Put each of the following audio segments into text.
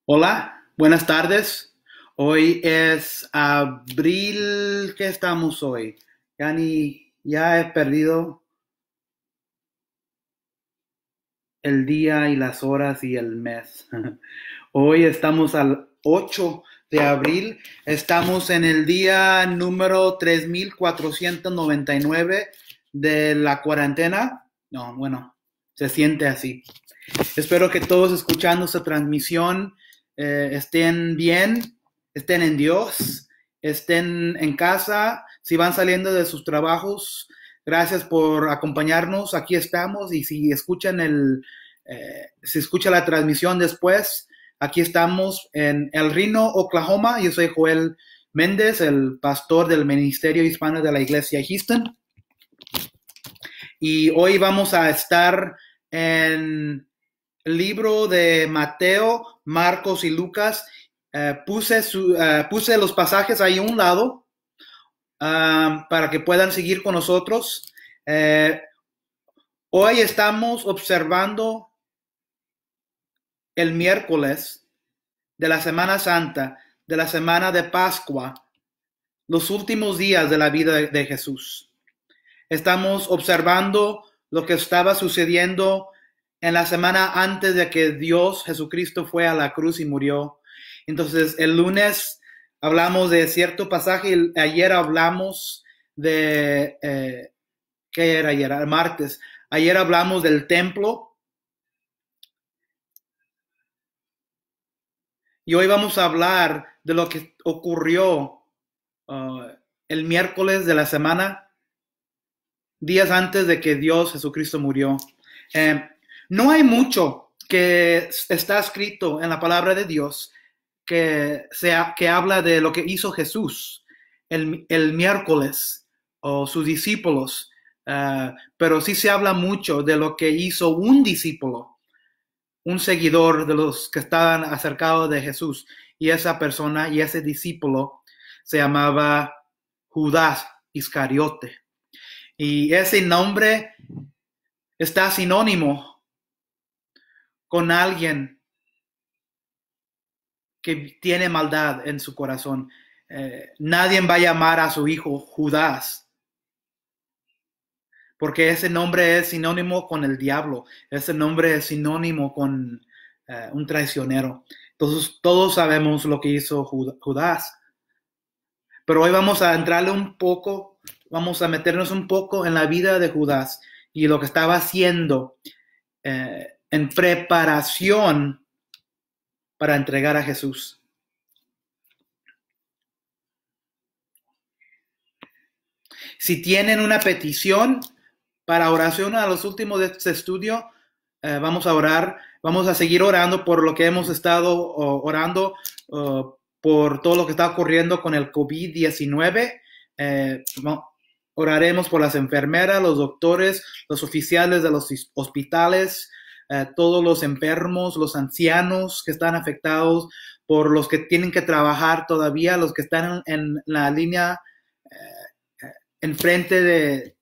Hola, buenas tardes. Hoy es abril. ¿Qué estamos hoy? Ya he perdido el día y las horas y el mes. Hoy estamos al 8 de abril. Estamos en el día número 3499 de la cuarentena. No, bueno, se siente así. Espero que todos escuchando esta transmisión estén bien, estén en Dios, estén en casa, si van saliendo de sus trabajos. Gracias por acompañarnos. Aquí estamos y si escucha la transmisión después, aquí estamos en El Reno, Oklahoma. Yo soy Joel Méndez, el pastor del Ministerio Hispano de la Iglesia Houston. Y hoy vamos a estar en el libro de Mateo, Marcos y Lucas. Puse los pasajes ahí a un lado para que puedan seguir con nosotros. Hoy estamos observando el miércoles de la Semana Santa, de la semana de Pascua, los últimos días de la vida de Jesús. Estamos observando lo que estaba sucediendo en la semana antes de que Dios, Jesucristo, fue a la cruz y murió. Entonces, el lunes hablamos de cierto pasaje, y ayer hablamos de, ¿qué era ayer? El martes. Ayer hablamos del templo. Y hoy vamos a hablar de lo que ocurrió el miércoles de la semana, días antes de que Dios, Jesucristo, murió. No hay mucho que está escrito en la palabra de Dios que habla de lo que hizo Jesús el miércoles o sus discípulos, pero sí se habla mucho de lo que hizo un discípulo, un seguidor de los que estaban acercados de Jesús, y esa persona y ese discípulo se llamaba Judas Iscariote. Y ese nombre está sinónimo con alguien que tiene maldad en su corazón. Nadie va a llamar a su hijo Judas, porque ese nombre es sinónimo con el diablo. Ese nombre es sinónimo con un traicionero. Entonces, todos sabemos lo que hizo Judas. Pero hoy vamos a entrarle un poco, vamos a meternos un poco en la vida de Judas y lo que estaba haciendo en preparación para entregar a Jesús. Si tienen una petición para oración a los últimos de este estudio, vamos a orar, vamos a seguir orando por lo que hemos estado orando, por todo lo que está ocurriendo con el COVID-19. Oraremos por las enfermeras, los doctores, los oficiales de los hospitales, todos los enfermos, los ancianos que están afectados, por los que tienen que trabajar todavía, los que están en la línea enfrente de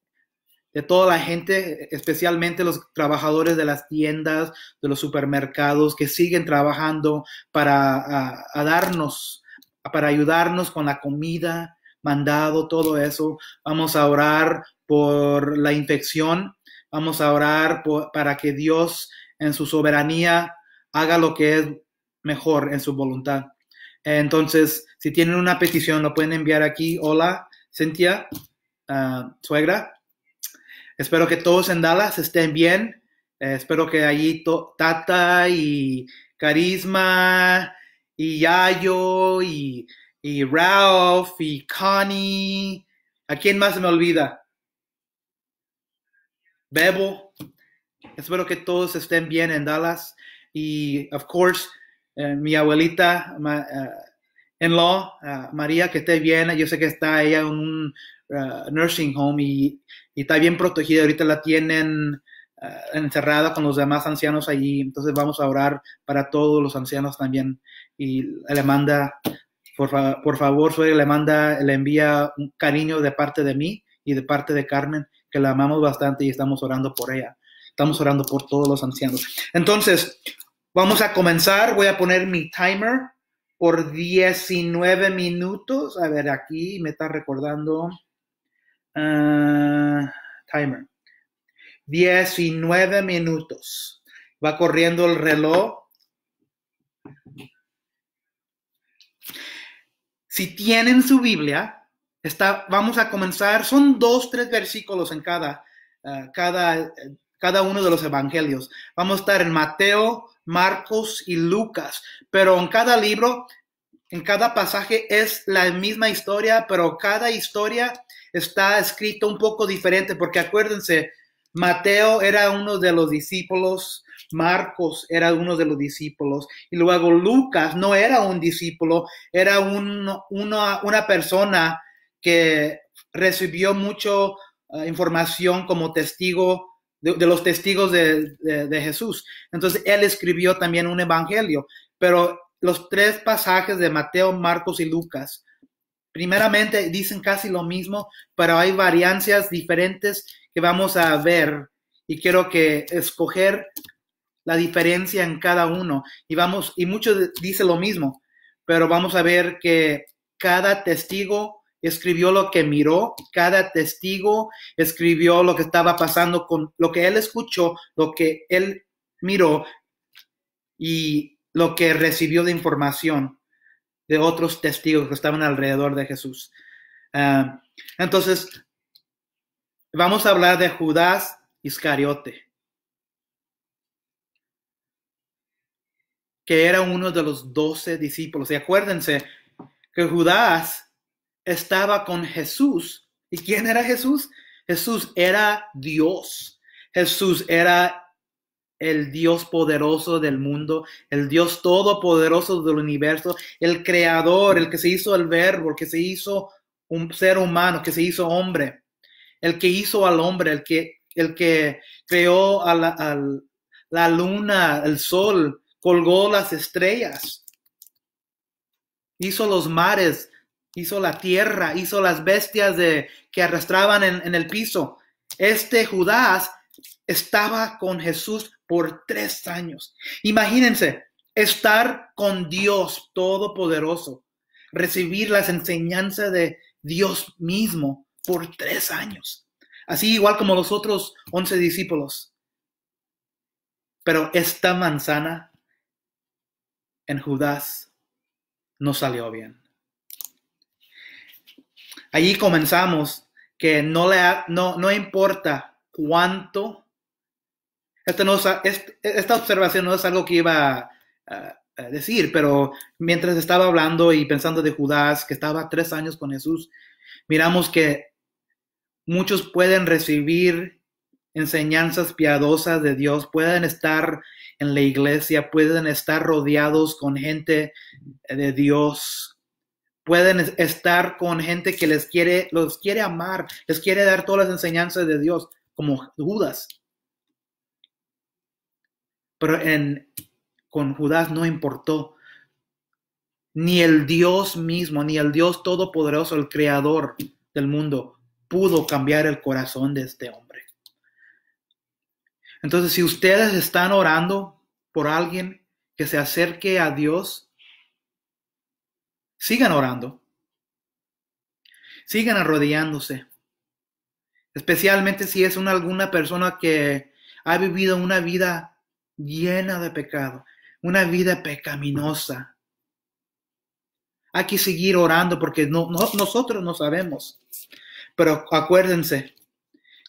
toda la gente, especialmente los trabajadores de las tiendas, de los supermercados, que siguen trabajando para para ayudarnos con la comida, mandado, todo eso. Vamos a orar por la infección, vamos a orar para que Dios en su soberanía haga lo que es mejor en su voluntad. Entonces, si tienen una petición, lo pueden enviar aquí. Hola, Cintia, suegra. Espero que todos en Dallas estén bien. Espero que allí Tata y Carisma y Yayo y Ralph y Connie. ¿A quién más se me olvida? Bebo. Espero que todos estén bien en Dallas. Y, of course, mi abuelita in-law, María, que esté bien. Yo sé que está ella en un nursing home y está bien protegida. Ahorita la tienen encerrada con los demás ancianos allí. Entonces vamos a orar para todos los ancianos también. Y le manda, por favor, le envía un cariño de parte de mí y de parte de Carmen, que la amamos bastante y estamos orando por ella. Estamos orando por todos los ancianos. Entonces, Vamos a comenzar. Voy a poner mi timer por 19 minutos. A ver, aquí me está recordando. Timer. 19 minutos. Va corriendo el reloj. Si tienen su Biblia, vamos a comenzar. Son 2, 3 versículos en cada uno de los evangelios. Vamos a estar en Mateo, Marcos y Lucas. Pero en cada libro, en cada pasaje es la misma historia, pero cada historia está escrita un poco diferente, porque acuérdense, Mateo era uno de los discípulos, Marcos era uno de los discípulos, y luego Lucas no era un discípulo, era una persona que recibió mucha información como testigo de los testigos de Jesús. Entonces, él escribió también un evangelio, pero los 3 pasajes de Mateo, Marcos y Lucas, primeramente dicen casi lo mismo, pero hay variancias diferentes que vamos a ver y quiero que escoger la diferencia en cada uno y mucho dice lo mismo, pero vamos a ver que cada testigo escribió lo que miró, cada testigo escribió lo que estaba pasando con lo que él escuchó, lo que él miró y lo que recibió de información de otros testigos que estaban alrededor de Jesús. Entonces, vamos a hablar de Judas Iscariote, que era uno de los 12 discípulos. Y acuérdense que Judas estaba con Jesús. ¿Y quién era Jesús? Jesús era Dios. Jesús era el Dios poderoso del mundo, el Dios todopoderoso del universo, el creador, el que se hizo el verbo, el que se hizo un ser humano, que se hizo hombre, el que hizo al hombre, el que creó a la luna, el sol, colgó las estrellas, hizo los mares, hizo la tierra, hizo las bestias que arrastraban en el piso. Este Judas estaba con Jesús por 3 años. Imagínense estar con Dios Todopoderoso, recibir las enseñanzas de Dios mismo por 3 años. Así igual como los otros 11 discípulos. Pero esta manzana en Judas no salió bien. Allí comenzamos que no importa cuánto. Esta observación no es algo que iba a decir, pero mientras estaba hablando y pensando de Judas, que estaba 3 años con Jesús, miramos que muchos pueden recibir enseñanzas piadosas de Dios, pueden estar en la iglesia, pueden estar rodeados con gente de Dios, pueden estar con gente que los quiere amar, les quiere dar todas las enseñanzas de Dios, como Judas. Pero con Judas no importó. Ni el Dios mismo, ni el Dios todopoderoso, el creador del mundo, pudo cambiar el corazón de este hombre. Entonces, si ustedes están orando por alguien que se acerque a Dios, sigan orando. Sigan arrodillándose. Especialmente si es alguna persona que ha vivido una vida llena de pecado, una vida pecaminosa. Hay que seguir orando porque nosotros no sabemos. Pero acuérdense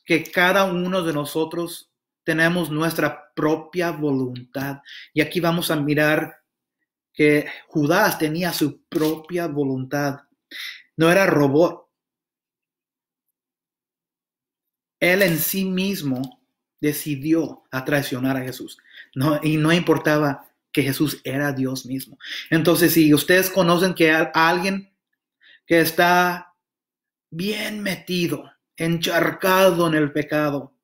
que cada uno de nosotros tenemos nuestra propia voluntad. Y aquí vamos a mirar que Judas tenía su propia voluntad. No era robot. Él en sí mismo decidió a traicionar a Jesús. Y no importaba que Jesús era Dios mismo. Entonces, si ustedes conocen que hay alguien que está bien metido, encharcado en el pecado,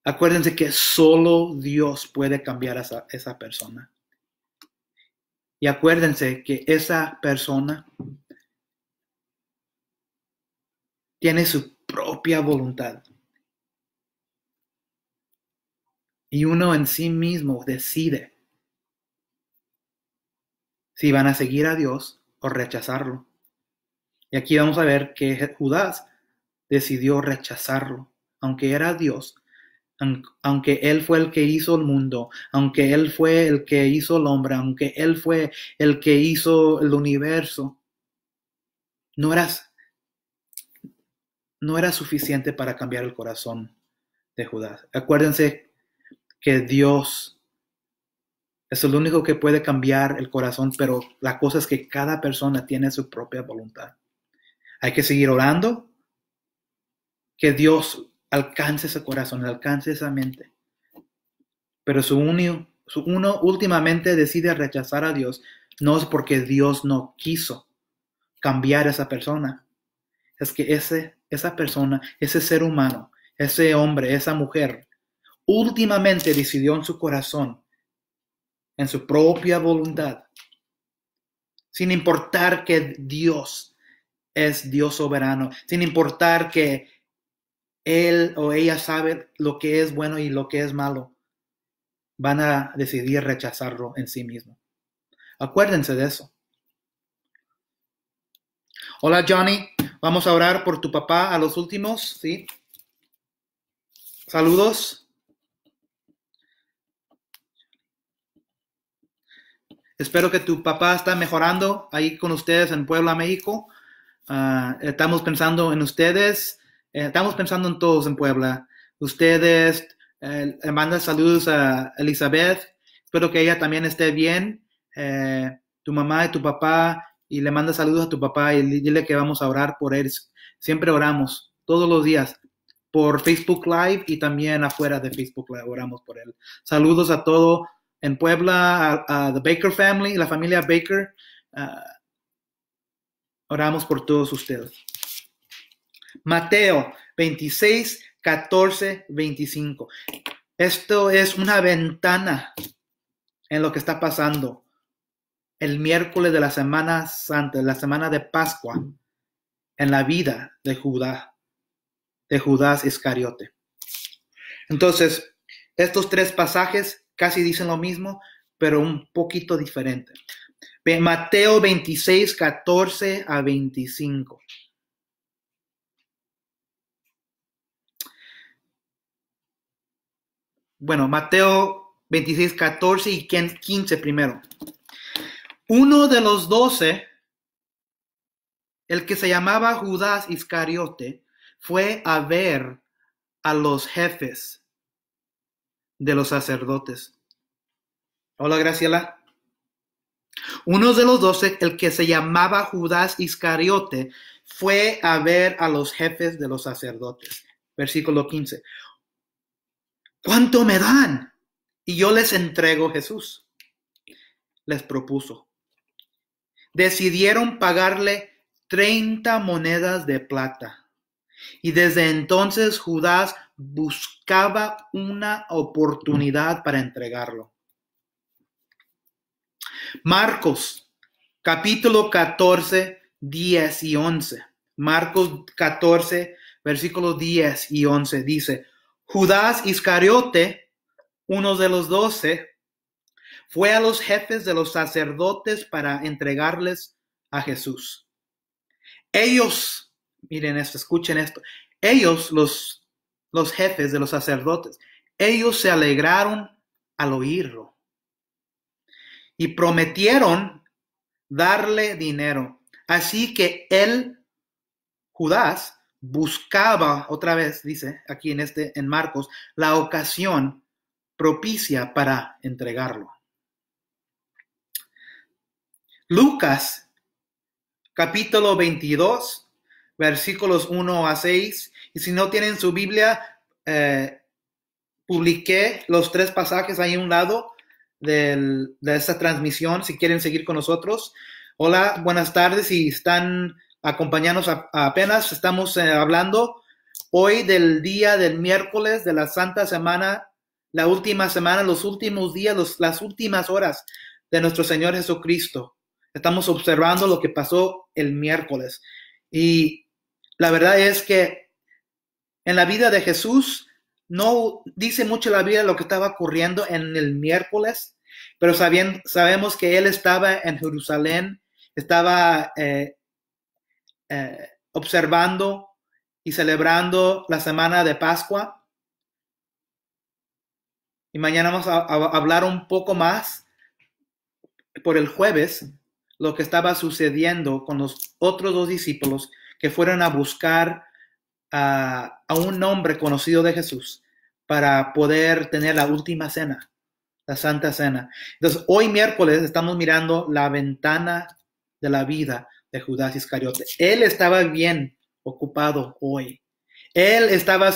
acuérdense que solo Dios puede cambiar a esa persona. Y acuérdense que esa persona tiene su propia voluntad. Y uno en sí mismo decide si van a seguir a Dios o rechazarlo. Y aquí vamos a ver que Judas decidió rechazarlo, aunque era Dios, aunque Él fue el que hizo el mundo, aunque Él fue el que hizo el hombre, aunque Él fue el que hizo el universo, no era suficiente para cambiar el corazón de Judas. Acuérdense que Dios es el único que puede cambiar el corazón, pero la cosa es que cada persona tiene su propia voluntad. Hay que seguir orando, que Dios alcance ese corazón, alcance esa mente. Pero uno últimamente decide rechazar a Dios, no es porque Dios no quiso cambiar a esa persona. Es que esa persona, ese ser humano, ese hombre, esa mujer, últimamente decidió en su corazón, en su propia voluntad, sin importar que Dios es Dios soberano, sin importar que él o ella sabe lo que es bueno y lo que es malo, van a decidir rechazarlo en sí mismo. Acuérdense de eso. Hola Johnny, vamos a orar por tu papá a los últimos, ¿sí? Saludos. Espero que tu papá está mejorando ahí con ustedes en Puebla, México. Estamos pensando en ustedes, estamos pensando en todos en Puebla. Ustedes, le mandan saludos a Elizabeth, espero que ella también esté bien. Tu mamá y tu papá, y le manda saludos a tu papá y dile que vamos a orar por él. Siempre oramos, todos los días, por Facebook Live y también afuera de Facebook Live, oramos por él. Saludos a todo en Puebla, a the Baker family, la familia Baker. Oramos por todos ustedes. Mateo 26, 14, 25. Esto es una ventana en lo que está pasando el miércoles de la Semana Santa, la semana de Pascua, en la vida de Judas Iscariote. Entonces, estos tres pasajes casi dicen lo mismo, pero un poquito diferente. Mateo 26, 14 a 25. Bueno, Mateo 26, 14 y 15 primero. Uno de los 12, el que se llamaba Judas Iscariote, fue a ver a los jefes de los sacerdotes. Hola, Graciela. Uno de los 12, el que se llamaba Judas Iscariote, fue a ver a los jefes de los sacerdotes. Versículo 15. ¿Cuánto me dan? Y yo les entrego Jesús. Les propuso. Decidieron pagarle 30 monedas de plata. Y desde entonces Judas buscaba una oportunidad para entregarlo. Marcos, capítulo 14, 10 y 11. Marcos 14, versículos 10 y 11 dice, Judas Iscariote, uno de los 12, fue a los jefes de los sacerdotes para entregarles a Jesús. Ellos, miren esto, escuchen esto, ellos, los jefes de los sacerdotes, ellos se alegraron al oírlo y prometieron darle dinero. Así que él, Judas, buscaba, otra vez dice aquí en Marcos, la ocasión propicia para entregarlo. Lucas, capítulo 22, versículos 1 a 6. Y si no tienen su Biblia, publiqué los tres pasajes ahí a un lado de esta transmisión, si quieren seguir con nosotros. Hola, buenas tardes. Si están acompañándonos apenas, estamos hablando hoy del día del miércoles de la Santa Semana, la última semana, los últimos días, las últimas horas de nuestro Señor Jesucristo. Estamos observando lo que pasó el miércoles. Y la verdad es que en la vida de Jesús no dice mucho la Biblia lo que estaba ocurriendo en el miércoles, pero sabemos que él estaba en Jerusalén, estaba observando y celebrando la semana de Pascua. Y mañana vamos a hablar un poco más por el jueves lo que estaba sucediendo con los otros dos discípulos que fueron a buscar a un hombre conocido de Jesús para poder tener la última cena, la Santa Cena. Entonces, hoy miércoles estamos mirando la ventana de la vida de Judas Iscariote. Él estaba bien ocupado hoy. Él estaba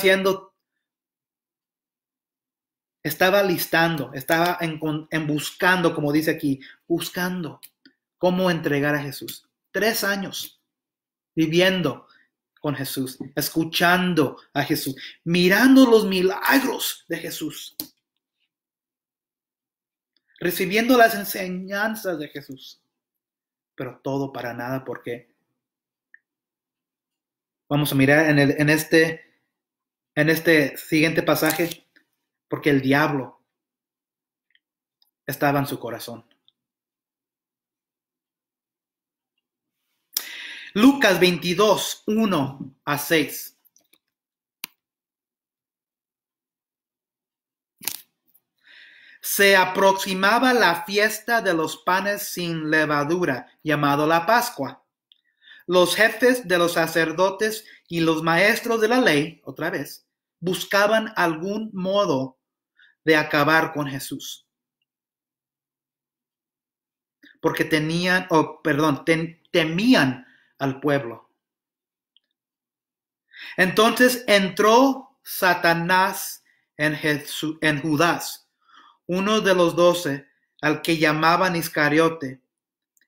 estaba listando, estaba en buscando, como dice aquí, buscando cómo entregar a Jesús. 3 años viviendo con Jesús, escuchando a Jesús, mirando los milagros de Jesús, recibiendo las enseñanzas de Jesús, pero todo para nada, porque vamos a mirar en este siguiente pasaje, porque el diablo estaba en su corazón. Lucas 22, 1 a 6. Se aproximaba la fiesta de los panes sin levadura, llamado la Pascua. Los jefes de los sacerdotes y los maestros de la ley, otra vez, buscaban algún modo de acabar con Jesús. Porque temían al pueblo. Entonces entró Satanás en Judas, uno de los 12, al que llamaban Iscariote.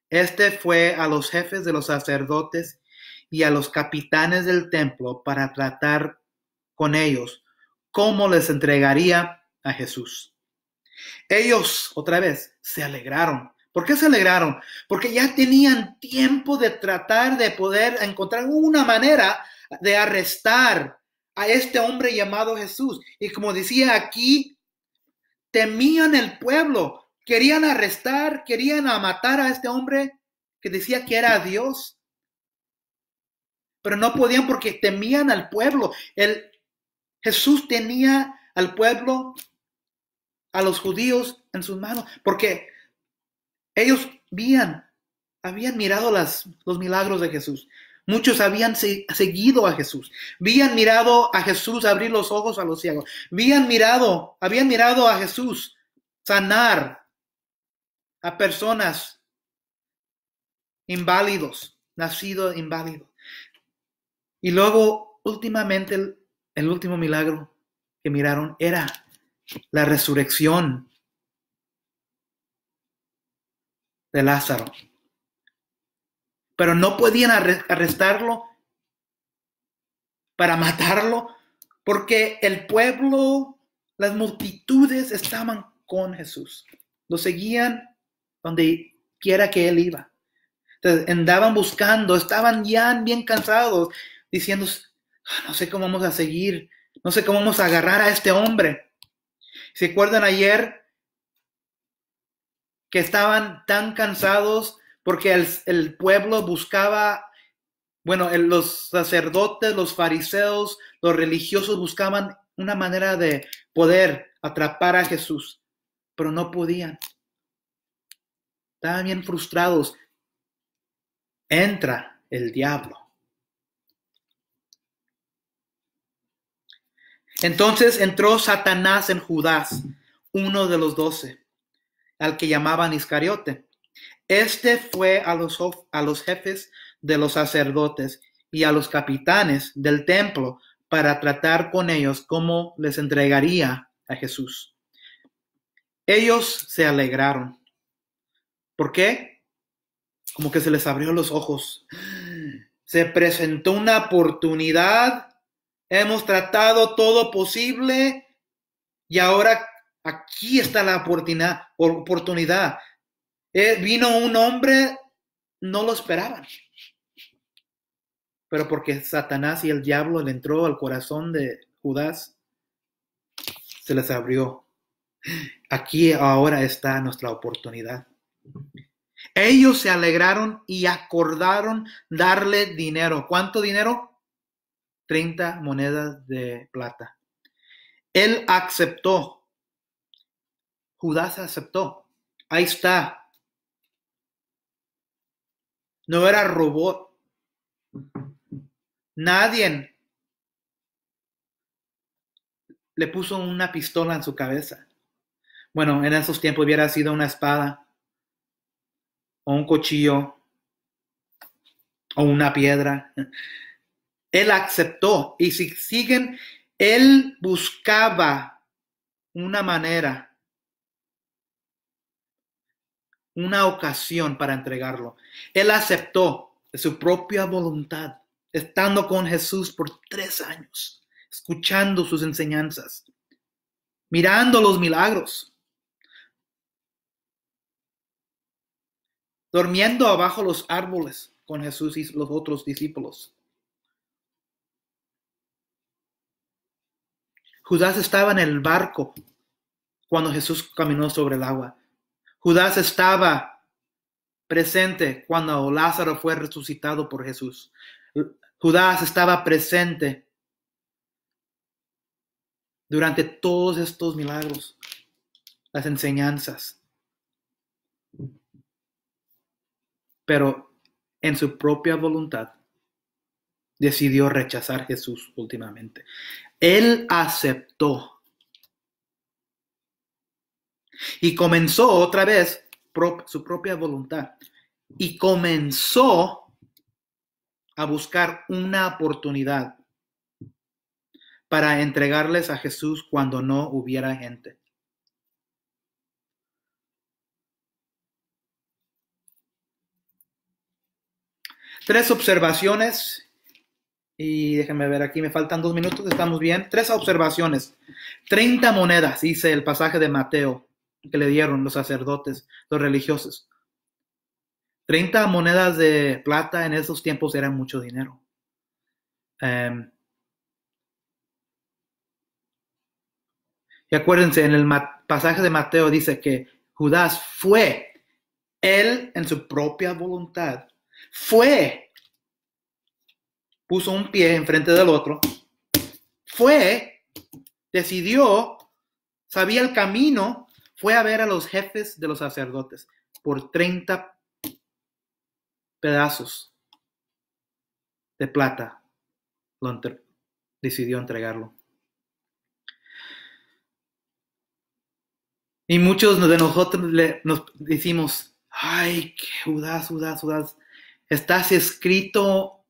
Este fue a los jefes de los sacerdotes y a los capitanes del templo para tratar con ellos cómo les entregaría a Jesús. Ellos, otra vez, se alegraron. ¿Por qué se alegraron? Porque ya tenían tiempo de tratar de poder encontrar una manera de arrestar a este hombre llamado Jesús. Y como decía aquí, temían el pueblo. Querían arrestar, querían matar a este hombre que decía que era Dios. Pero no podían porque temían al pueblo. Jesús tenía al pueblo, a los judíos en sus manos, porque ellos habían mirado los milagros de Jesús. Muchos habían seguido a Jesús. Habían mirado a Jesús abrir los ojos a los ciegos. Habían mirado a Jesús sanar a personas inválidos, nacidos inválidos. Y luego, últimamente, el último milagro que miraron era la resurrección de Lázaro. Pero no podían arrestarlo para matarlo, porque el pueblo, las multitudes estaban con Jesús. Lo seguían donde quiera que él iba. Entonces, andaban buscando, estaban ya bien cansados, diciendo, no sé cómo vamos a seguir, no sé cómo vamos a agarrar a este hombre. ¿Se acuerdan ayer que estaban tan cansados porque el pueblo buscaba, los sacerdotes, los fariseos, los religiosos buscaban una manera de poder atrapar a Jesús, pero no podían? Estaban bien frustrados. Entra el diablo. Entonces entró Satanás en Judas, uno de los 12, al que llamaban Iscariote. Este fue a los jefes de los sacerdotes y a los capitanes del templo para tratar con ellos cómo les entregaría a Jesús. Ellos se alegraron. ¿Por qué? Como que se les abrió los ojos. Se presentó una oportunidad. Hemos tratado todo posible y ahora aquí está la oportunidad. Vino un hombre, no lo esperaban. Pero porque Satanás y el diablo le entró al corazón de Judas, se les abrió. Aquí ahora está nuestra oportunidad. Ellos se alegraron y acordaron darle dinero. ¿Cuánto dinero? 30 monedas de plata. Él aceptó. Judas aceptó. Ahí está. No era robot. Nadie le puso una pistola en su cabeza. Bueno, en esos tiempos hubiera sido una espada o un cuchillo o una piedra. Él aceptó. Y si siguen, él buscaba una manera, una ocasión para entregarlo. Él aceptó de su propia voluntad, estando con Jesús por 3 años, escuchando sus enseñanzas, mirando los milagros, durmiendo abajo los árboles con Jesús y los otros discípulos. Judas estaba en el barco cuando Jesús caminó sobre el agua. Judas estaba presente cuando Lázaro fue resucitado por Jesús. Judas estaba presente durante todos estos milagros, las enseñanzas. Pero en su propia voluntad decidió rechazar a Jesús últimamente. Él aceptó. Y comenzó otra vez su propia voluntad. Y comenzó a buscar una oportunidad para entregarles a Jesús cuando no hubiera gente. Tres observaciones. Y déjenme ver aquí, me faltan 2 minutos, estamos bien. 3 observaciones. 30 monedas, dice el pasaje de Mateo, que le dieron los sacerdotes, los religiosos. 30 monedas de plata en esos tiempos eran mucho dinero. Y acuérdense, en el pasaje de Mateo dice que Judas fue, él en su propia voluntad, puso un pie enfrente del otro, decidió, sabía el camino, fue a ver a los jefes de los sacerdotes por 30 pedazos de plata. Decidió entregarlo. Y muchos de nosotros nos decimos, ay, Judas, estás escrito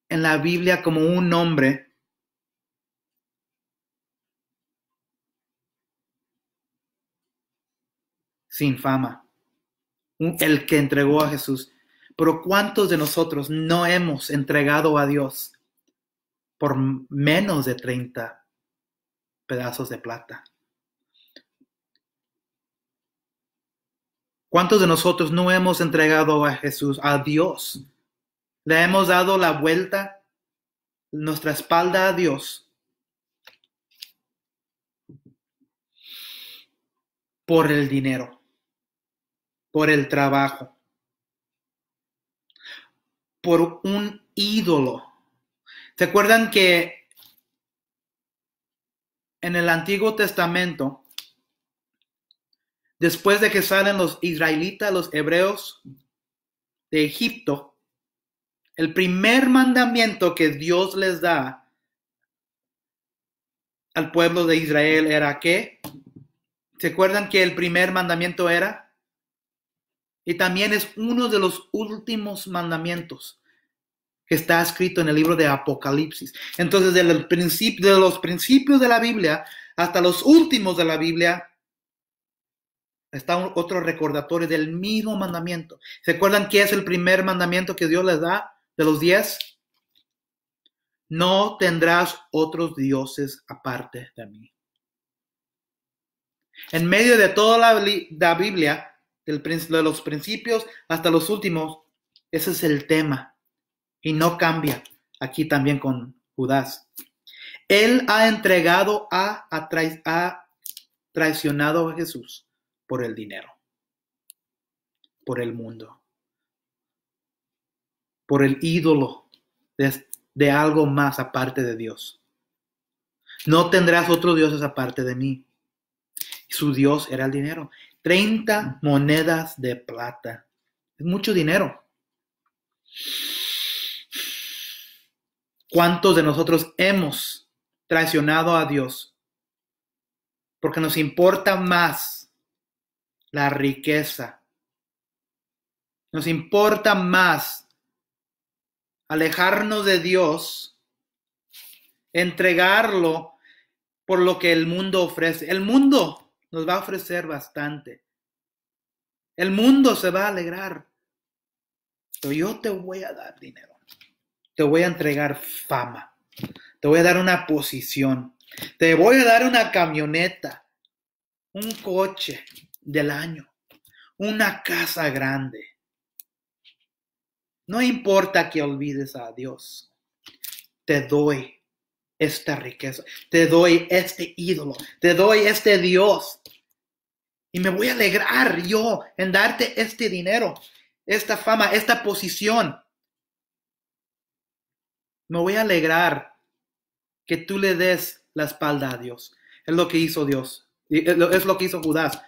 en la Biblia como un hombre sin fama, el que entregó a Jesús. Pero ¿cuántos de nosotros no hemos entregado a Dios por menos de 30 pedazos de plata? ¿Cuántos de nosotros no hemos entregado a Jesús, a Dios? Le hemos dado la vuelta, nuestra espalda a Dios por el dinero, por el trabajo, por un ídolo. ¿Se acuerdan que en el Antiguo Testamento, después de que salen los israelitas, los hebreos de Egipto, el primer mandamiento que Dios les da al pueblo de Israel era ¿qué? ¿Se acuerdan que el primer mandamiento era? Y también es uno de los últimos mandamientos que está escrito en el libro de Apocalipsis. Entonces, de los principios de la Biblia hasta los últimos de la Biblia, está otro recordatorio del mismo mandamiento. ¿Se acuerdan qué es el primer mandamiento que Dios les da de los 10? No tendrás otros dioses aparte de mí. En medio de toda la Biblia, de los principios hasta los últimos, ese es el tema. Y no cambia aquí también con Judas. Él ha entregado, ha traicionado a Jesús por el dinero, por el mundo, por el ídolo de algo más aparte de Dios. No tendrás otros dioses aparte de mí. Su Dios era el dinero. 30 monedas de plata. Es mucho dinero. ¿Cuántos de nosotros hemos traicionado a Dios porque nos importa más la riqueza? Nos importa más alejarnos de Dios, entregarlo por lo que el mundo ofrece. El mundo nos va a ofrecer bastante. El mundo se va a alegrar. Pero yo te voy a dar dinero. Te voy a entregar fama. Te voy a dar una posición. Te voy a dar una camioneta. Un coche del año. Una casa grande. No importa que olvides a Dios. Te doy esta riqueza. Te doy este ídolo. Te doy este Dios. Y me voy a alegrar yo en darte este dinero, esta fama, esta posición. Me voy a alegrar que tú le des la espalda a Dios. Es lo que hizo Dios. Es lo que hizo Judas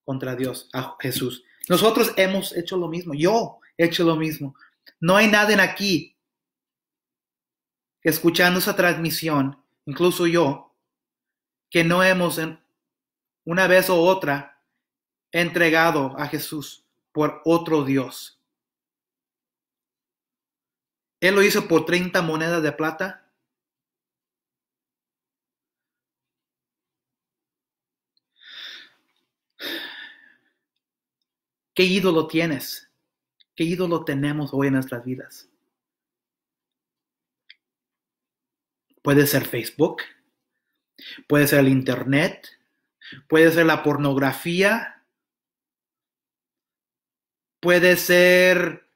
contra Dios, a Jesús. Nosotros hemos hecho lo mismo. Yo he hecho lo mismo. No hay nadie aquí que escuchando esa transmisión, incluso yo, que no hemos una vez o otra entregado a Jesús por otro Dios. Él lo hizo por 30 monedas de plata. ¿Qué ídolo tienes? ¿Qué ídolo tenemos hoy en nuestras vidas? Puede ser Facebook, puede ser el Internet, puede ser la pornografía, puede ser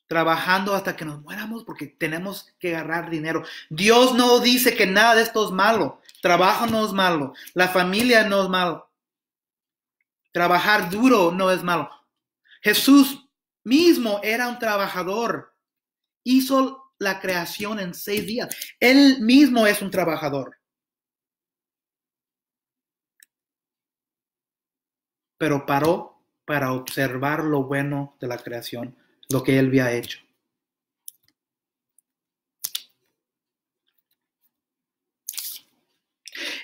trabajando hasta que nos muéramos porque tenemos que agarrar dinero. Dios no dice que nada de esto es malo. Trabajo no es malo. La familia no es malo. Trabajar duro no es malo. Jesús mismo era un trabajador. Hizo la creación en 6 días. Él mismo es un trabajador. Pero paró para observar lo bueno de la creación, lo que él había hecho.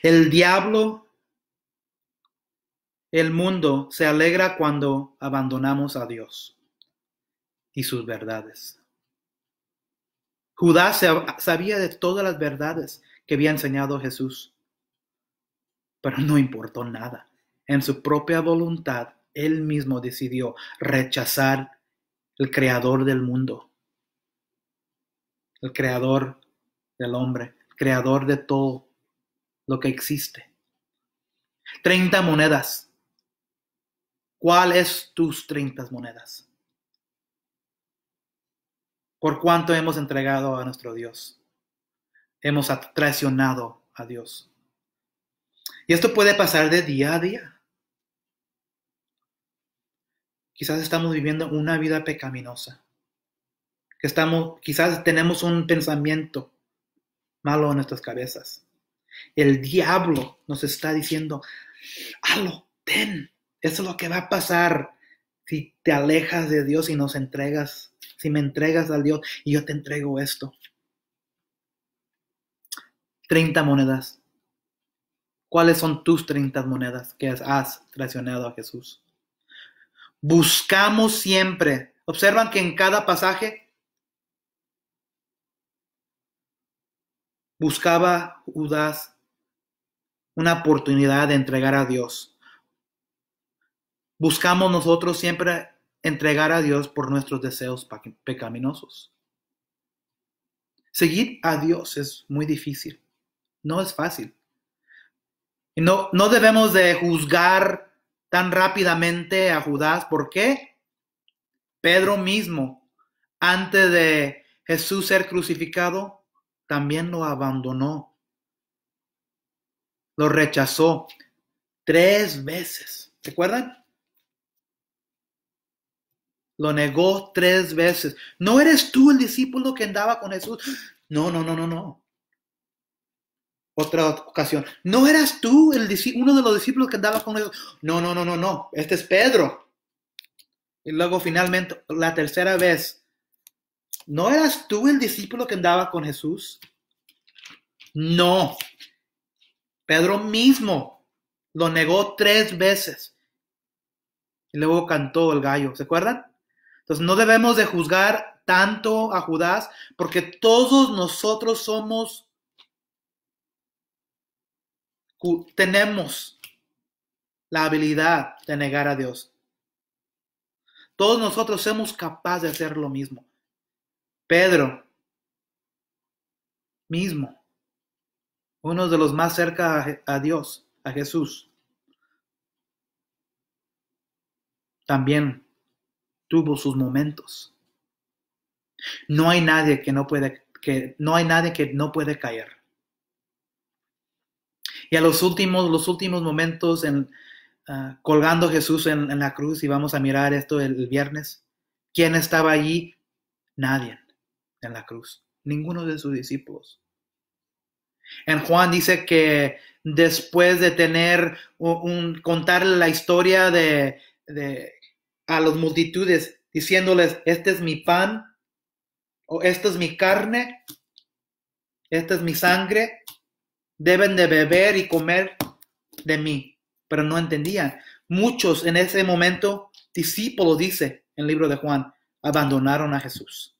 El diablo, el mundo, se alegra cuando abandonamos a Dios y sus verdades. Judas sabía de todas las verdades que había enseñado Jesús, pero no importó nada. En su propia voluntad, él mismo decidió rechazar el creador del mundo, el creador del hombre, el creador de todo lo que existe. 30 monedas. ¿Cuál es tus 30 monedas? ¿Por cuánto hemos entregado a nuestro Dios? Hemos traicionado a Dios. Y esto puede pasar de día a día. Quizás estamos viviendo una vida pecaminosa. Quizás tenemos un pensamiento malo en nuestras cabezas. El diablo nos está diciendo, hazlo, ten. Eso es lo que va a pasar si te alejas de Dios y nos entregas. Si me entregas al Dios y yo te entrego esto. 30 monedas. ¿Cuáles son tus 30 monedas que has traicionado a Jesús? Buscamos siempre. Observan que en cada pasaje buscaba Judas una oportunidad de entregar a Dios. Buscamos nosotros siempre entregar a Dios por nuestros deseos pecaminosos. Seguir a Dios es muy difícil. No es fácil. Y no debemos de juzgar tan rápidamente a Judas. ¿Por qué? Pedro mismo, antes de Jesús ser crucificado, también lo abandonó. lo rechazó 3 veces. ¿Se acuerdan? Lo negó 3 veces. ¿No eres tú el discípulo que andaba con Jesús? No, no, no, no, no. Otra ocasión. ¿No eras tú uno de los discípulos que andaba con Jesús? No, no, no, no, no. Este es Pedro. Y luego finalmente, la tercera vez. ¿No eras tú el discípulo que andaba con Jesús? No. Pedro mismo lo negó 3 veces. Y luego cantó el gallo. ¿Se acuerdan? Entonces no debemos de juzgar tanto a Judas porque todos nosotros tenemos la habilidad de negar a Dios. Todos nosotros somos capaces de hacer lo mismo. Pedro mismo, uno de los más cerca a Dios, a Jesús, también tuvo sus momentos. No hay nadie que no puede caer. Y a los últimos momentos colgando Jesús en la cruz, y vamos a mirar esto el viernes, ¿quién estaba allí? Nadie en la cruz, ninguno de sus discípulos. En Juan dice que después de contar la historia a las multitudes, diciéndoles, este es mi pan, o esta es mi carne, esta es mi sangre, deben de beber y comer de mí. Pero no entendían. Muchos en ese momento, discípulos, dice en el libro de Juan, abandonaron a Jesús.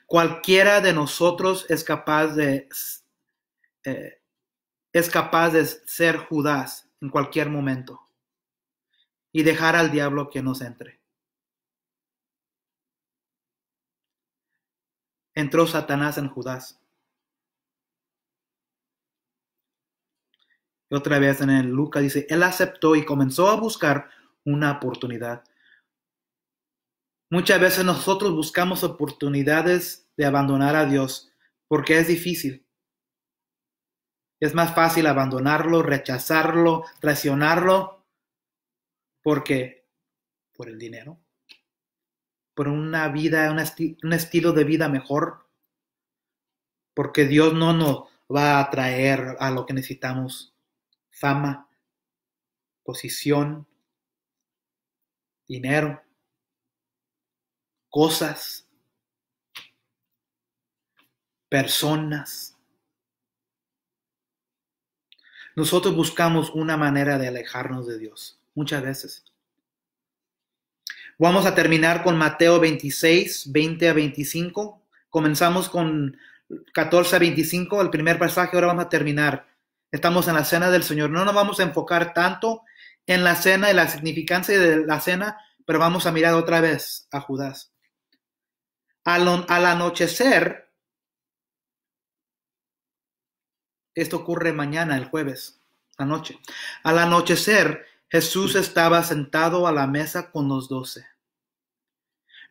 Cualquiera de nosotros es capaz de ser Judas en cualquier momento y dejar al diablo que nos entre. Entró Satanás en Judas. Y otra vez en el Lucas dice, él aceptó y comenzó a buscar una oportunidad. Muchas veces nosotros buscamos oportunidades de abandonar a Dios porque es difícil. Es más fácil abandonarlo, rechazarlo, traicionarlo, porque por el dinero, por una vida, un estilo de vida mejor, porque Dios no nos va a traer a lo que necesitamos: fama, posición, dinero, cosas, personas. Nosotros buscamos una manera de alejarnos de Dios, muchas veces. Vamos a terminar con Mateo 26, 20 a 25. Comenzamos con 14 a 25, el primer pasaje. Ahora vamos a terminar. Estamos en la cena del Señor. No nos vamos a enfocar tanto en la cena y la significancia de la cena, pero vamos a mirar otra vez a Judas. Al anochecer, esto ocurre mañana, el jueves, anoche. Al anochecer, Jesús estaba sentado a la mesa con los 12.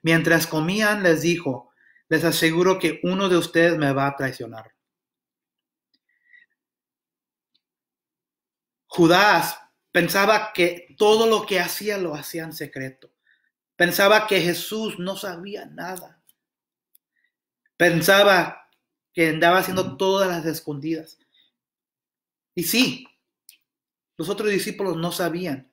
Mientras comían, les dijo, les aseguro que uno de ustedes me va a traicionar. Judas pensaba que todo lo que hacía lo hacía en secreto. Pensaba que Jesús no sabía nada. Pensaba que andaba haciendo todas las escondidas. Y sí, los otros discípulos no sabían.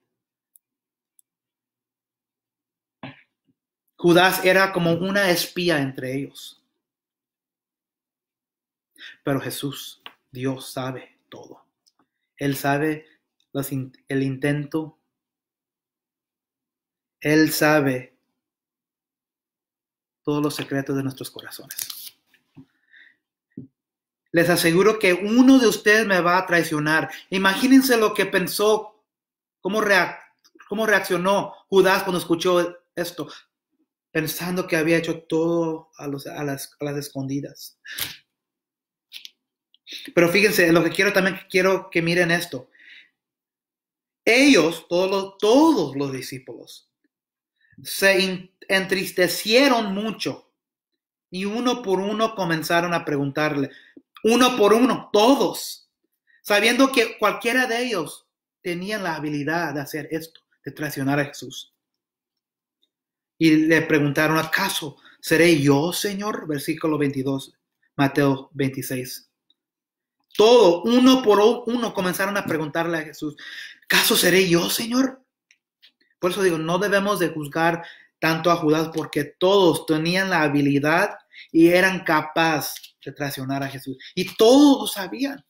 Judas era como una espía entre ellos. Pero Jesús, Dios, sabe todo. Él sabe el intento. Él sabe todos los secretos de nuestros corazones. Les aseguro que uno de ustedes me va a traicionar. Imagínense lo que pensó, cómo reaccionó Judas cuando escuchó esto, pensando que había hecho todo a las escondidas. Pero fíjense, lo que quiero que miren esto. Ellos, todos los discípulos, se entristecieron mucho y uno por uno comenzaron a preguntarle, uno por uno, todos, sabiendo que cualquiera de ellos tenían la habilidad de hacer esto, de traicionar a Jesús. Y le preguntaron, ¿acaso seré yo, Señor? Versículo 22, Mateo 26. Todo, uno por uno, comenzaron a preguntarle a Jesús, ¿acaso seré yo, Señor? Por eso digo, no debemos de juzgar tanto a Judas porque todos tenían la habilidad y eran capaces de traicionar a Jesús. Y todos lo sabían.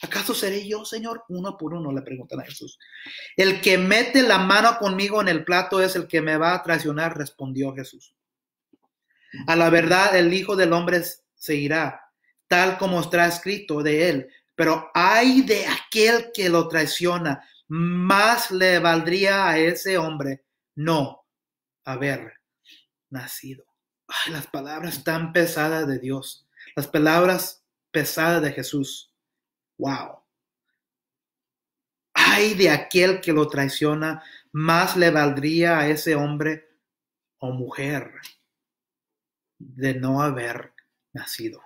¿Acaso seré yo, Señor? Uno por uno le preguntan a Jesús. El que mete la mano conmigo en el plato es el que me va a traicionar, respondió Jesús. A la verdad, el Hijo del Hombre se irá, tal como está escrito de él. Pero ay de aquel que lo traiciona, más le valdría a ese hombre no haber nacido. Ay, las palabras tan pesadas de Dios, las palabras pesadas de Jesús. Wow. Ay de aquel que lo traiciona, más le valdría a ese hombre o mujer de no haber nacido.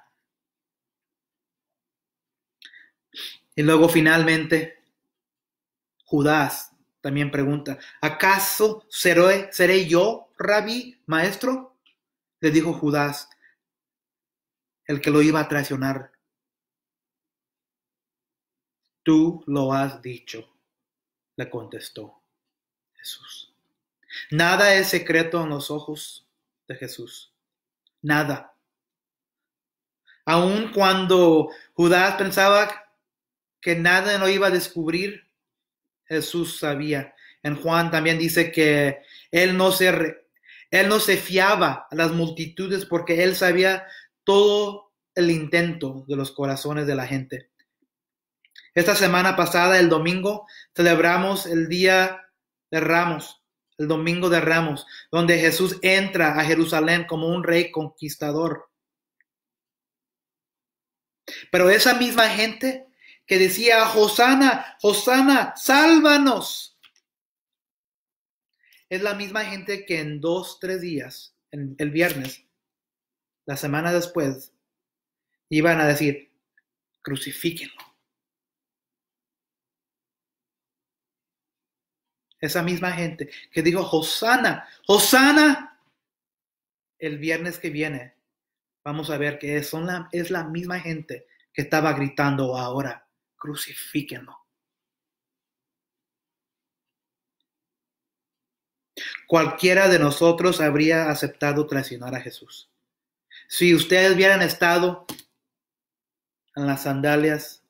Y luego finalmente Judas también pregunta, ¿acaso seré yo, rabí, maestro? Le dijo Judas, el que lo iba a traicionar. Tú lo has dicho, le contestó Jesús. Nada es secreto en los ojos de Jesús. Nada. Aun cuando Judas pensaba que nada lo iba a descubrir, Jesús sabía. En Juan también dice que él no se fiaba a las multitudes porque él sabía todo el intento de los corazones de la gente. Esta semana pasada, el domingo, celebramos el Día de Ramos, el Domingo de Ramos, donde Jesús entra a Jerusalén como un rey conquistador. Pero esa misma gente que decía, Hosana, Hosana, sálvanos, es la misma gente que en 2-3 días, el viernes, la semana después, iban a decir, crucifíquenlo. Esa misma gente que dijo, Hosana, Hosana, el viernes que viene, vamos a ver que es la misma gente que estaba gritando ahora, crucifíquenlo. Cualquiera de nosotros habría aceptado traicionar a Jesús. Si ustedes hubieran estado en las sandalias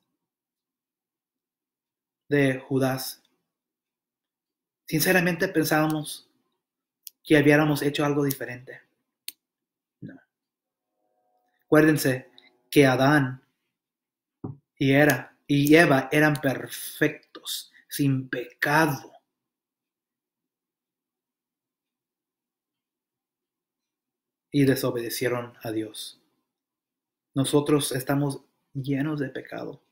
de Judas, sinceramente pensábamos que habíamos hecho algo diferente. No. Acuérdense que Adán y Eva eran perfectos, sin pecado. Y desobedecieron a Dios. Nosotros estamos llenos de pecado.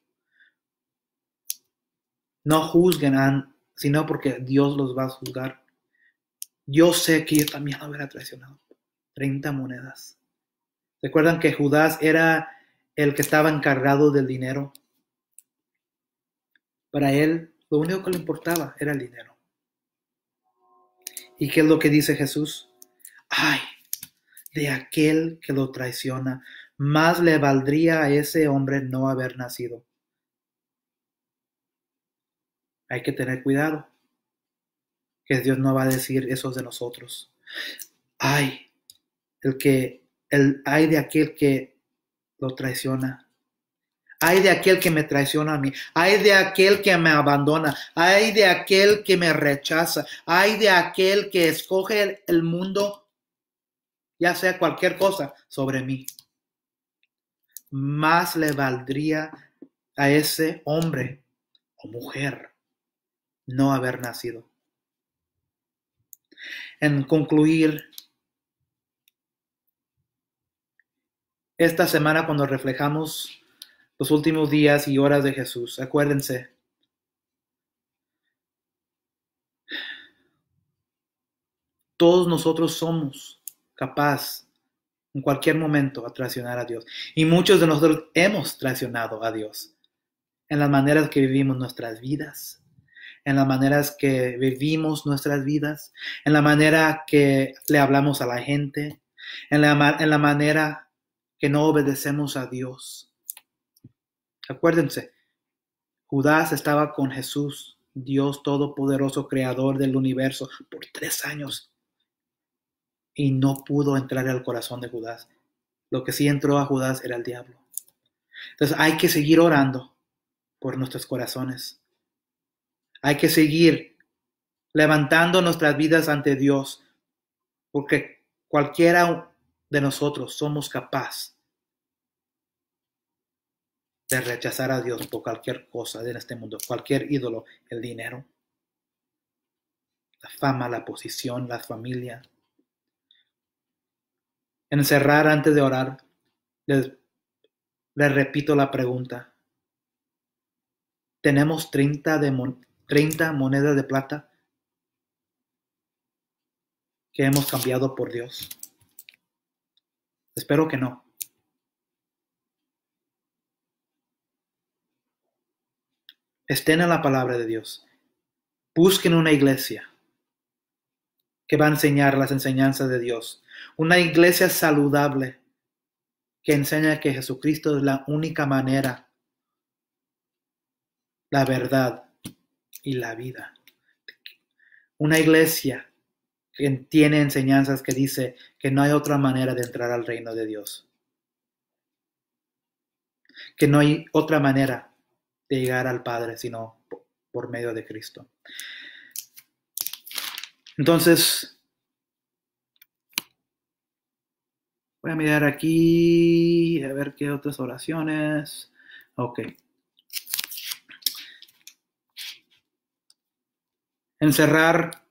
No juzguen, sino porque Dios los va a juzgar. Yo sé que yo también lo hubiera traicionado. 30 monedas. ¿Recuerdan que Judas era el que estaba encargado del dinero? Para él, lo único que le importaba era el dinero. ¿Y qué es lo que dice Jesús? Ay, de aquel que lo traiciona, más le valdría a ese hombre no haber nacido. Hay que tener cuidado, que Dios no va a decir eso de nosotros. Ay, ay de aquel que lo traiciona. Ay de aquel que me traiciona a mí. Ay de aquel que me abandona. Ay de aquel que me rechaza. Ay de aquel que escoge el mundo, ya sea cualquier cosa, sobre mí. Más le valdría a ese hombre o mujer no haber nacido. En concluir, esta semana cuando reflejamos los últimos días y horas de Jesús, acuérdense, Todos nosotros somos capaces en cualquier momento a traicionar a Dios. Y muchos de nosotros hemos traicionado a Dios en las maneras que vivimos nuestras vidas, en las maneras que vivimos nuestras vidas, en la manera que le hablamos a la gente, en la manera que no obedecemos a Dios. Acuérdense, Judas estaba con Jesús, Dios Todopoderoso, Creador del universo, por 3 años. Y no pudo entrar al corazón de Judas. Lo que sí entró a Judas era el diablo. Entonces hay que seguir orando por nuestros corazones. Hay que seguir levantando nuestras vidas ante Dios, porque cualquiera de nosotros somos capaz de rechazar a Dios por cualquier cosa en este mundo, cualquier ídolo, el dinero, la fama, la posición, la familia. Encerrar antes de orar, les repito la pregunta. ¿Tenemos 30 monedas de plata que hemos cambiado por Dios? Espero que no. Estén en la palabra de Dios. Busquen una iglesia que va a enseñar las enseñanzas de Dios. Una iglesia saludable que enseña que Jesucristo es la única manera, la verdad y la vida. Una iglesia que tiene enseñanzas que dice que no hay otra manera de entrar al reino de Dios. Que no hay otra manera de llegar al Padre sino por medio de Cristo. Entonces, voy a mirar aquí, a ver qué otras oraciones. Ok. Encerrar.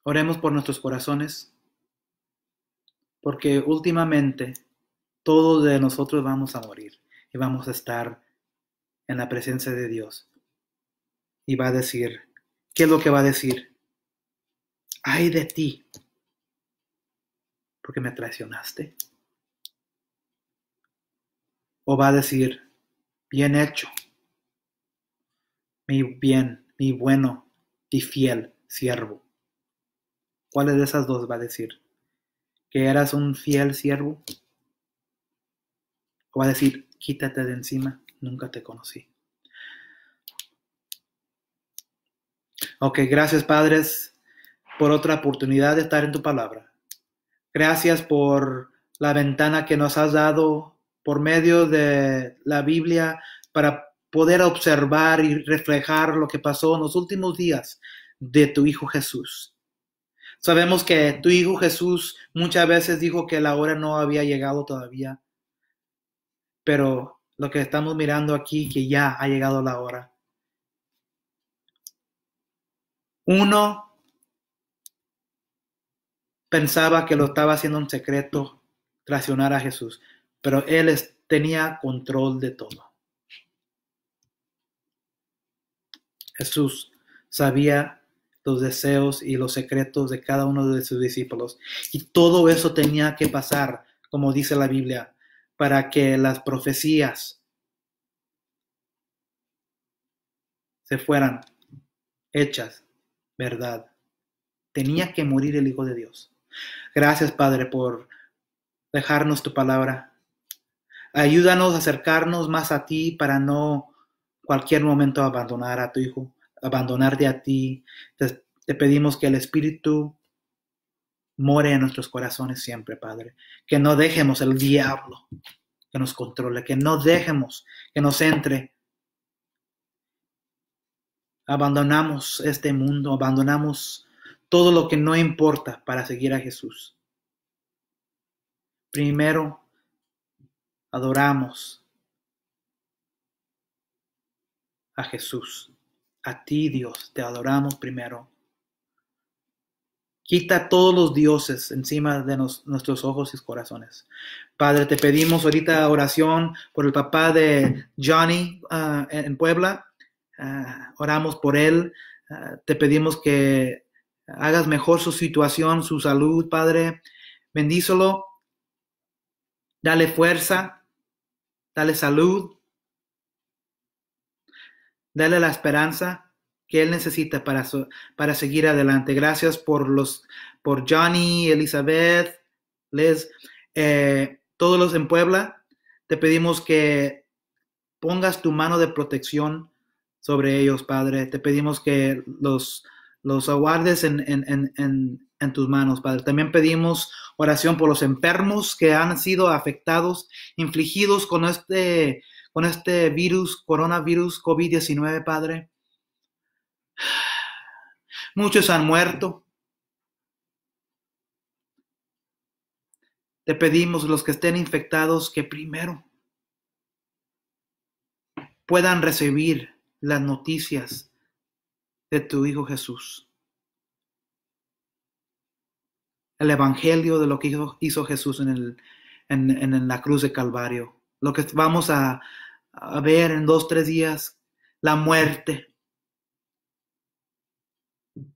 Oremos por nuestros corazones, porque últimamente todos de nosotros vamos a morir y vamos a estar en la presencia de Dios. Y va a decir, ¿qué es lo que va a decir? ¡Ay de ti! Porque me traicionaste. O va a decir, bien hecho, mi bueno y fiel siervo. ¿Cuál de esas dos va a decir? ¿Que eras un fiel siervo? ¿O va a decir, quítate de encima, nunca te conocí? Ok, gracias, padres, por otra oportunidad de estar en tu palabra. Gracias por la ventana que nos has dado por medio de la Biblia para poder observar y reflejar lo que pasó en los últimos días de tu Hijo Jesús. Sabemos que tu Hijo Jesús muchas veces dijo que la hora no había llegado todavía, pero lo que estamos mirando aquí, que ya ha llegado la hora. Uno pensaba que lo estaba haciendo en secreto, traicionar a Jesús, pero él tenía control de todo. Jesús sabía los deseos y los secretos de cada uno de sus discípulos, y todo eso tenía que pasar, como dice la Biblia, para que las profecías se fueran hechas verdad. Tenía que morir el Hijo de Dios. Gracias, Padre, por dejarnos tu palabra. Ayúdanos a acercarnos más a ti para no cualquier momento abandonar a tu Hijo, abandonarte a ti. Te pedimos que el Espíritu more en nuestros corazones siempre, Padre. Que no dejemos el diablo que nos controle, que no dejemos que nos entre. Abandonamos este mundo, abandonamos todo lo que no importa para seguir a Jesús. Primero, adoramos a Jesús. A ti, Dios, te adoramos primero. Quita todos los dioses encima de nuestros ojos y corazones. Padre, te pedimos ahorita oración por el papá de Johnny en Puebla. oramos por él. Te pedimos que hagas mejor su situación, su salud, Padre. Bendícelo, dale fuerza, dale salud, dale la esperanza que él necesita para seguir adelante. Gracias por Johnny, Elizabeth, Les, todos los en Puebla. Te pedimos que pongas tu mano de protección sobre ellos, Padre. Te pedimos que los aguardes en tus manos, Padre. También pedimos oración por los enfermos que han sido afectados, infligidos con este virus, coronavirus COVID-19, Padre. Muchos han muerto. Te pedimos los que estén infectados que primero puedan recibir las noticias de tu Hijo Jesús. El Evangelio de lo que hizo Jesús en la cruz de Calvario. Lo que vamos a ver en 2-3 días, la muerte,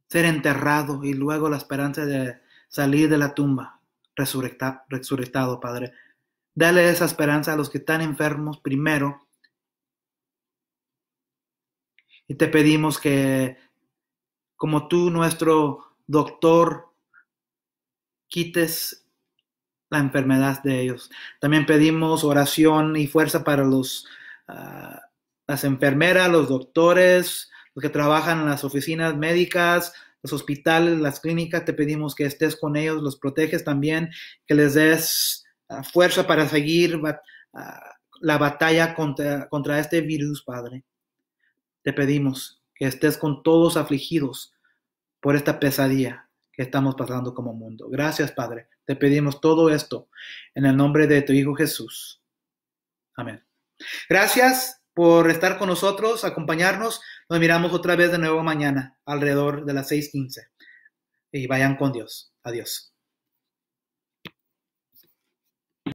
ser enterrado y luego la esperanza de salir de la tumba, resucitado, Padre. Dale esa esperanza a los que están enfermos primero. Y te pedimos que, como tú, nuestro doctor, quites la enfermedad de ellos. También pedimos oración y fuerza para las enfermeras, los doctores, los que trabajan en las oficinas médicas, los hospitales, las clínicas. Te pedimos que estés con ellos, los proteges también, que les des fuerza para seguir la batalla contra este virus, Padre. Te pedimos que estés con todos afligidos por esta pesadilla que estamos pasando como mundo. Gracias, Padre. Te pedimos todo esto en el nombre de tu Hijo Jesús. Amén. Gracias por estar con nosotros, acompañarnos. Nos miramos otra vez de nuevo mañana, alrededor de las 6:15. Y vayan con Dios. Adiós.